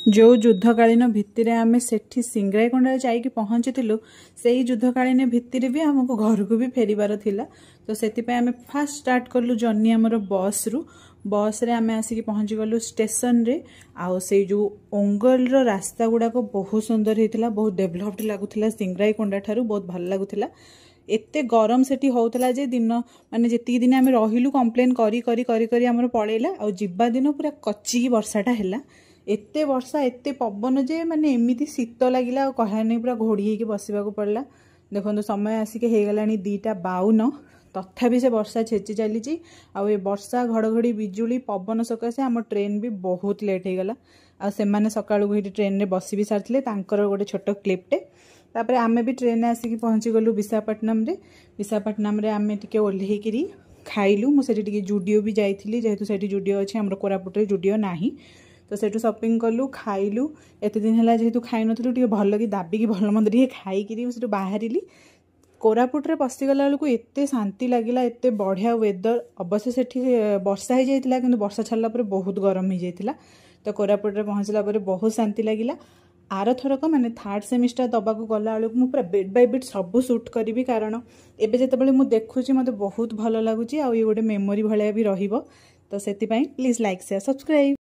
जो युद्धकालीन भित्तिर आम से सिंगराईकोंडा जाइए पहुँचीलु से युद्धकालीन भित्तिर भी आमको घर को भी फेरबार थिला। तो से आम फास्ट स्टार्ट कलु जर्नी आमर बस रु बस रे आम आसिक पहुँची गलु स्टेशन रे। आउ से जो ओंगल रास्ता गुड़ाक बहुत सुंदर होता, बहुत डेभलप्ड लगुला, सिंगराईकोंडा ठारू बहुत भल लगुला। एते गरम सेठी होउतला जे दिन माने जेती दिन आम रहिलु कंप्लेन करी करी करी करी आमर पळेला। आ जिबा दिन पूरा कच्ची वर्षाटा हैला, एते वर्षा एते पवन जे माने एमिति शीत लागिला कहया नहीं, पूरा घोड़ी होइके बसिबाकू पड़ला। देखो समय आसिके हे गलानी 2:52, तथापि से वर्षा छेची चली। आ वर्षा घड़घड़ी बिजुली पवन सकाशे आम ट्रेन भी बहुत लेट हो गला। आ से माने सकाळु ट्रेन रे बसी भी सारथिले, तांकर गोटे छोट क्लिपटे। तापर आमे भी ट्रेन आसिक पहुँची गलु विशाखापट्टनम रे। विशाखापट्टनम रे आमे टिके ओल्हेकिरी खाइलु। मुझे टिके जुडियो भी जाइथिली, जेहेतु सेठी जुडियो अछि, हमर कोरापुट रे जुडियो नाही। तो सेठू शॉपिंग कलु, खाइलु। एते दिन हला जेहेतु खाइ नथलु, टिके भल कि दाबिकी भल मंद टिके खाइकिरी सेठू बाहरिली। कोरापुट रे पसिगला बेलू एते शांति लगिला, एते बढ़िया वेदर। अवश्य सेठी वर्षा हो जाइतिला, किंतु वर्षा छाड़ला परे बहुत गरम हो जाइतिला। तो कोरापुट रे पहुँचला परे बहुत शांति लगिला। आर थरक माने थर्ड सेमिस्टर दबाकू गला बेलू मु पूरा बेट बाय बेट सब सुट करी, कारण एबे जेतेबेले मु देखुची मते बहुत भल लागुची। आ ये गोटे मेमोरी भलिया भी रहिबो। तो सेति पई प्लीज लाइक शेयर सब्सक्राइब।